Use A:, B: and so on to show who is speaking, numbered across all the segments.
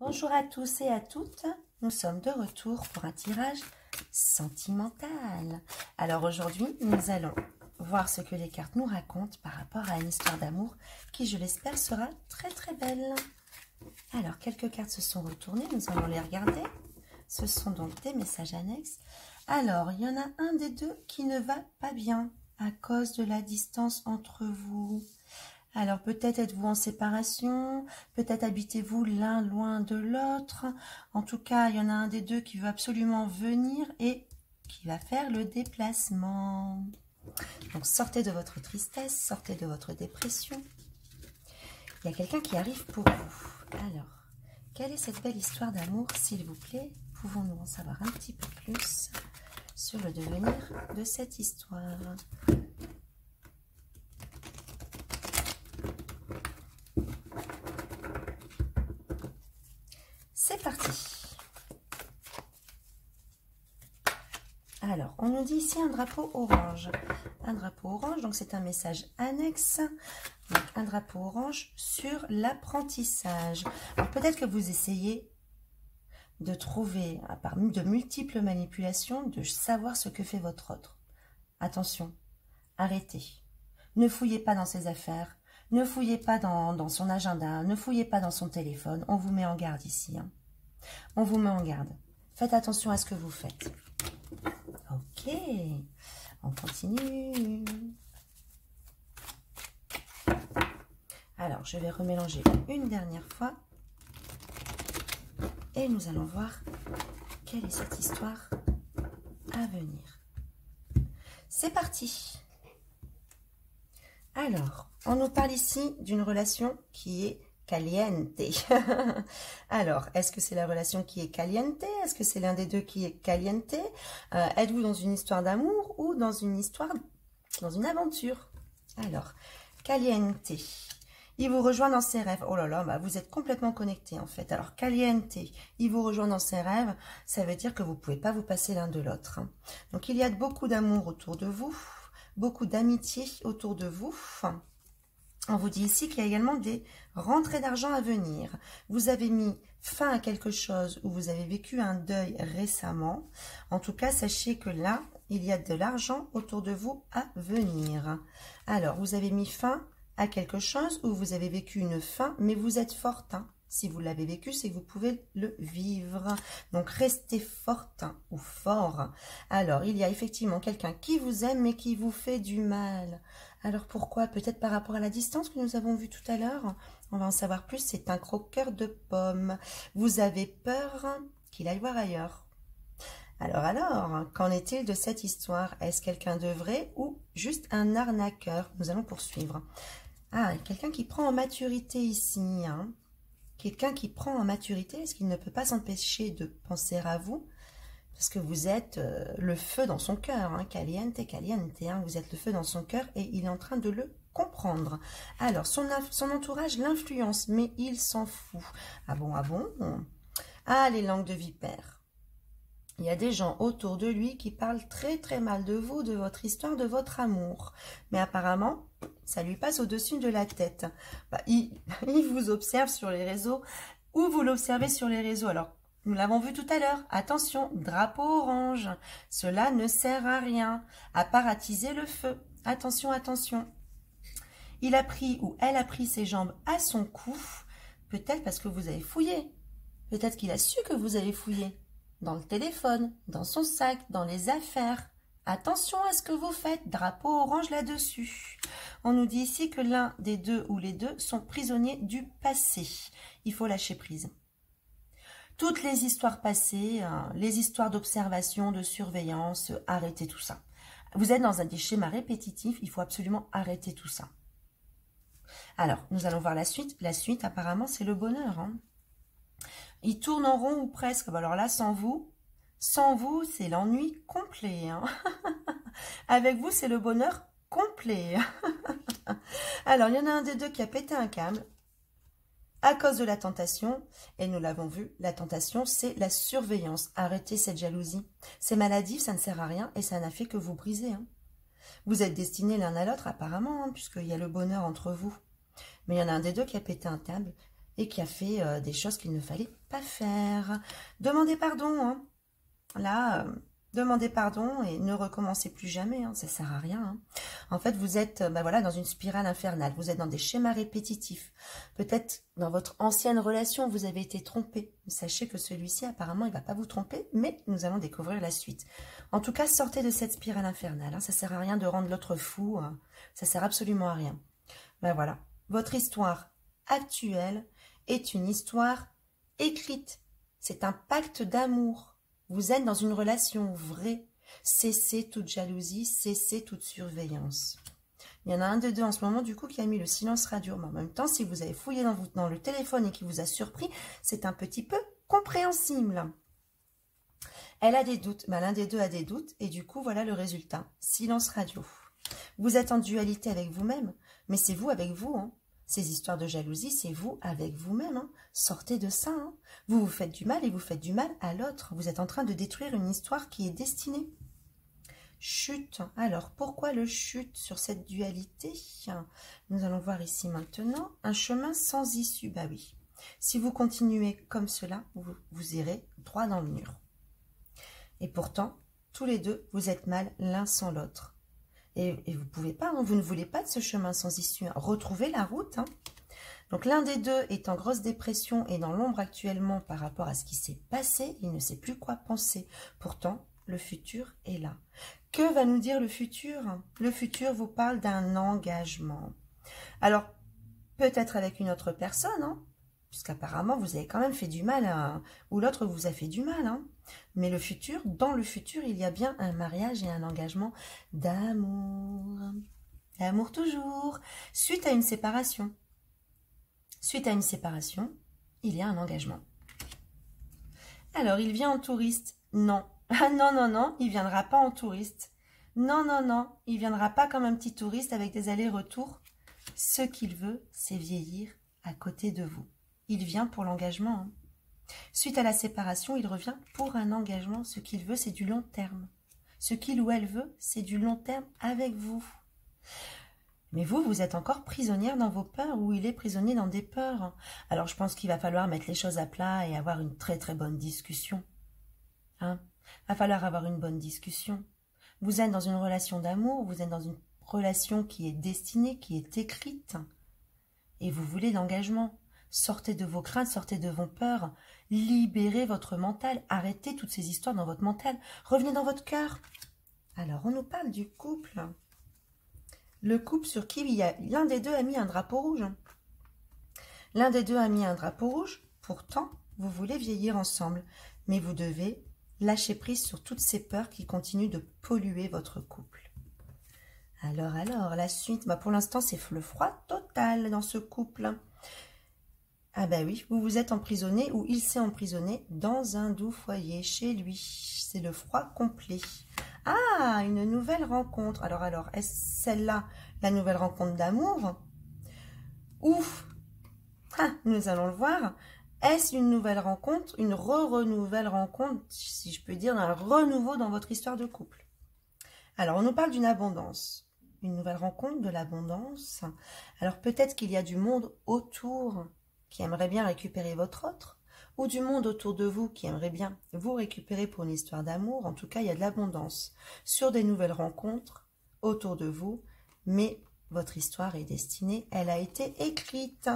A: Bonjour à tous et à toutes, nous sommes de retour pour un tirage sentimental. Alors aujourd'hui, nous allons voir ce que les cartes nous racontent par rapport à une histoire d'amour qui, je l'espère, sera très belle. Alors, quelques cartes se sont retournées, nous allons les regarder. Ce sont donc des messages annexes. Alors, il y en a un des deux qui ne va pas bien à cause de la distance entre vous. Alors peut-être êtes-vous en séparation, peut-être habitez-vous l'un loin de l'autre. En tout cas, il y en a un des deux qui veut absolument venir et qui va faire le déplacement. Donc sortez de votre tristesse, sortez de votre dépression. Il y a quelqu'un qui arrive pour vous. Alors, quelle est cette belle histoire d'amour, s'il vous plaît? Pouvons-nous en savoir un petit peu plus sur le devenir de cette histoire? C'est parti. Alors, on nous dit ici un drapeau orange. Un drapeau orange, donc c'est un message annexe. Donc, un drapeau orange sur l'apprentissage. Alors, peut-être que vous essayez de trouver, par de multiples manipulations, de savoir ce que fait votre autre. Attention, arrêtez. Ne fouillez pas dans ses affaires. Ne fouillez pas dans son agenda. Ne fouillez pas dans son téléphone. On vous met en garde ici. On vous met en garde. Faites attention à ce que vous faites. Ok, on continue. Alors, je vais remélanger une dernière fois. Et nous allons voir quelle est cette histoire à venir. C'est parti. Alors, on nous parle ici d'une relation qui est caliente. Alors, est-ce que c'est la relation qui est caliente? Est-ce que c'est l'un des deux qui est caliente? Êtes-vous dans une histoire d'amour ou dans une histoire, dans une aventure? Alors, caliente. Il vous rejoint dans ses rêves. Oh là là, bah vous êtes complètement connectés en fait. Alors, caliente, il vous rejoint dans ses rêves. Ça veut dire que vous ne pouvez pas vous passer l'un de l'autre. Donc, il y a beaucoup d'amour autour de vous, beaucoup d'amitié autour de vous. On vous dit ici qu'il y a également des rentrées d'argent à venir. Vous avez mis fin à quelque chose ou vous avez vécu un deuil récemment. En tout cas, sachez que là, il y a de l'argent autour de vous à venir. Alors, vous avez mis fin à quelque chose ou vous avez vécu une fin, mais vous êtes forte. Si vous l'avez vécu, c'est que vous pouvez le vivre. Donc, restez forte ou fort. Alors, il y a effectivement quelqu'un qui vous aime, mais qui vous fait du mal. Alors, pourquoi? Peut-être par rapport à la distance que nous avons vue tout à l'heure. On va en savoir plus. C'est un croqueur de pommes. Vous avez peur qu'il aille voir ailleurs. Alors, qu'en est-il de cette histoire? Est-ce quelqu'un de vrai ou juste un arnaqueur? Nous allons poursuivre. Ah, quelqu'un qui prend en maturité ici, Quelqu'un qui prend en maturité, est-ce qu'il ne peut pas s'empêcher de penser à vous? Parce que vous êtes le feu dans son cœur, caliente, caliente, vous êtes le feu dans son cœur et il est en train de le comprendre. Alors, son entourage l'influence, mais il s'en fout. Ah bon, ah bon? Ah, les langues de vipère. Il y a des gens autour de lui qui parlent très mal de vous, de votre histoire, de votre amour. Mais apparemment, ça lui passe au-dessus de la tête. Il vous observe sur les réseaux ou vous l'observez sur les réseaux. Alors, nous l'avons vu tout à l'heure. Attention, drapeau orange. Cela ne sert à rien, à part attiser le feu. Attention, attention. Il a pris ou elle a pris ses jambes à son cou. Peut-être parce que vous avez fouillé. Peut-être qu'il a su que vous avez fouillé. Dans le téléphone, dans son sac, dans les affaires. Attention à ce que vous faites, drapeau orange là-dessus. On nous dit ici que l'un des deux ou les deux sont prisonniers du passé. Il faut lâcher prise. Toutes les histoires passées, les histoires d'observation, de surveillance, arrêtez tout ça. Vous êtes dans des schémas répétitifs, il faut absolument arrêter tout ça. Alors, nous allons voir la suite. La suite, apparemment, c'est le bonheur, Il tourne en rond ou presque. Alors là, sans vous, c'est l'ennui complet. Avec vous, c'est le bonheur complet. Alors, il y en a un des deux qui a pété un câble à cause de la tentation. Et nous l'avons vu, la tentation, c'est la surveillance. Arrêtez cette jalousie. C'est maladif, ça ne sert à rien et ça n'a fait que vous briser. Vous êtes destinés l'un à l'autre, apparemment, puisqu'il y a le bonheur entre vous. Mais il y en a un des deux qui a pété un câble. et qui a fait des choses qu'il ne fallait pas faire. Demandez pardon, hein. Là, demandez pardon et ne recommencez plus jamais, hein, ça sert à rien. Hein. En fait, vous êtes voilà, dans une spirale infernale, vous êtes dans des schémas répétitifs. Peut-être dans votre ancienne relation, vous avez été trompé. Sachez que celui-ci, apparemment, il ne va pas vous tromper, mais nous allons découvrir la suite. En tout cas, sortez de cette spirale infernale. Hein, ça sert à rien de rendre l'autre fou, hein, ça sert absolument à rien. Ben voilà, votre histoire actuelle est une histoire écrite. C'est un pacte d'amour. Vous êtes dans une relation vraie. Cessez toute jalousie, cessez toute surveillance. Il y en a un de deux en ce moment, du coup, qui a mis le silence radio. Mais en même temps, si vous avez fouillé dans le téléphone et qui vous a surpris, c'est un petit peu compréhensible. Elle a des doutes, l'un des deux a des doutes, et du coup, voilà le résultat. Silence radio. Vous êtes en dualité avec vous-même, mais c'est vous avec vous, hein. Ces histoires de jalousie, c'est vous avec vous-même. Hein. Sortez de ça. Hein. Vous vous faites du mal et vous faites du mal à l'autre. Vous êtes en train de détruire une histoire qui est destinée. Chute. Alors, pourquoi le chute sur cette dualité? Nous allons voir ici maintenant. Un chemin sans issue. Bah oui. Si vous continuez comme cela, vous irez droit dans le mur. Et pourtant, tous les deux, vous êtes mal l'un sans l'autre. Et vous ne pouvez pas, hein, vous ne voulez pas de ce chemin sans issue. Hein. Retrouvez la route. Hein. Donc l'un des deux est en grosse dépression et dans l'ombre actuellement par rapport à ce qui s'est passé. Il ne sait plus quoi penser. Pourtant, le futur est là. Que va nous dire le futur? Le futur vous parle d'un engagement. Alors, peut-être avec une autre personne, hein, puisqu'apparemment vous avez quand même fait du mal, ou l'autre vous a fait du mal. Hein. Mais le futur, dans le futur, il y a bien un mariage et un engagement d'amour. D'amour toujours. Suite à une séparation. Suite à une séparation, il y a un engagement. Alors, il vient en touriste. Non. Ah non, non, non, il ne viendra pas en touriste. Non, non, non, il ne viendra pas comme un petit touriste avec des allers-retours. Ce qu'il veut, c'est vieillir à côté de vous. Il vient pour l'engagement. Hein. Suite à la séparation, il revient pour un engagement. Ce qu'il veut, c'est du long terme. Ce qu'il ou elle veut, c'est du long terme avec vous. Mais vous, vous êtes encore prisonnière dans vos peurs ou il est prisonnier dans des peurs. Alors, je pense qu'il va falloir mettre les choses à plat et avoir une très très bonne discussion. Hein? Va falloir avoir une bonne discussion. Vous êtes dans une relation d'amour, vous êtes dans une relation qui est destinée, qui est écrite. Et vous voulez l'engagement. Sortez de vos craintes, sortez de vos peurs. Libérez votre mental. Arrêtez toutes ces histoires dans votre mental. Revenez dans votre cœur. Alors, on nous parle du couple. Le couple sur qui l'un des deux a mis un drapeau rouge. L'un des deux a mis un drapeau rouge. Pourtant, vous voulez vieillir ensemble. Mais vous devez lâcher prise sur toutes ces peurs qui continuent de polluer votre couple. Alors, la suite. Bah pour l'instant, c'est le froid total dans ce couple. Ah bah oui, vous vous êtes emprisonné ou il s'est emprisonné dans un doux foyer chez lui. C'est le froid complet. Ah, une nouvelle rencontre. Alors, est-ce celle-là la nouvelle rencontre d'amour? Ouf, nous allons le voir. Est-ce une nouvelle rencontre, une renouvelle rencontre, si je peux dire, un renouveau dans votre histoire de couple? Alors, on nous parle d'une abondance. Une nouvelle rencontre, de l'abondance. Alors, peut-être qu'il y a du monde autour qui aimerait bien récupérer votre autre, ou du monde autour de vous qui aimerait bien vous récupérer pour une histoire d'amour. En tout cas, il y a de l'abondance sur des nouvelles rencontres autour de vous, mais votre histoire est destinée, elle a été écrite.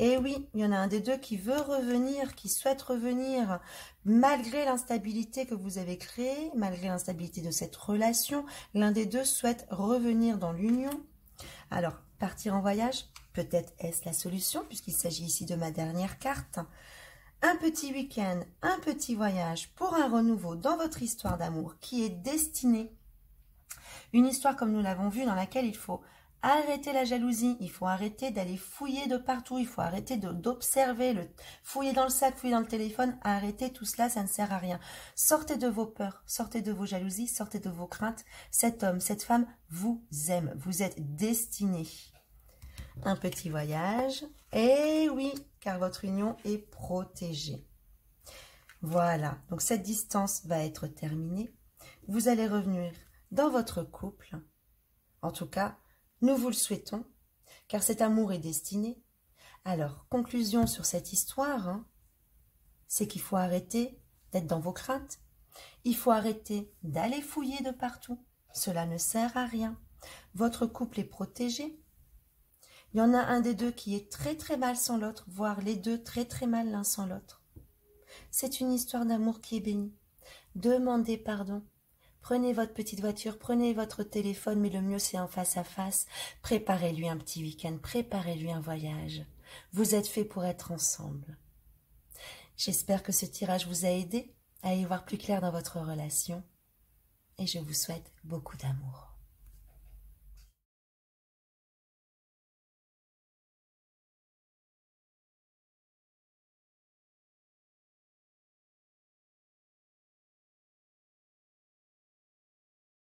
A: Et oui, il y en a un des deux qui veut revenir, qui souhaite revenir, malgré l'instabilité que vous avez créée, malgré l'instabilité de cette relation, l'un des deux souhaite revenir dans l'union. Alors, partir en voyage, peut-être est-ce la solution, puisqu'il s'agit ici de ma dernière carte. Un petit week-end, un petit voyage pour un renouveau dans votre histoire d'amour qui est destinée. Une histoire comme nous l'avons vu dans laquelle il faut arrêter la jalousie, il faut arrêter d'aller fouiller de partout, il faut arrêter d'observer, fouiller dans le sac, fouiller dans le téléphone, arrêtez tout cela, ça ne sert à rien. Sortez de vos peurs, sortez de vos jalousies, sortez de vos craintes. Cet homme, cette femme vous aime, vous êtes destinés. Un petit voyage, et oui, car votre union est protégée. Voilà, donc cette distance va être terminée. Vous allez revenir dans votre couple. En tout cas, nous vous le souhaitons, car cet amour est destiné Alors, conclusion sur cette histoire, hein, c'est qu'il faut arrêter d'être dans vos craintes. Il faut arrêter d'aller fouiller de partout. Cela ne sert à rien. Votre couple est protégé. Il y en a un des deux qui est très très mal sans l'autre, voire les deux très très mal l'un sans l'autre. C'est une histoire d'amour qui est bénie. Demandez pardon. Prenez votre petite voiture, prenez votre téléphone, mais le mieux c'est en face à face. Préparez-lui un petit week-end, préparez-lui un voyage. Vous êtes faits pour être ensemble. J'espère que ce tirage vous a aidé à y voir plus clair dans votre relation et je vous souhaite beaucoup d'amour.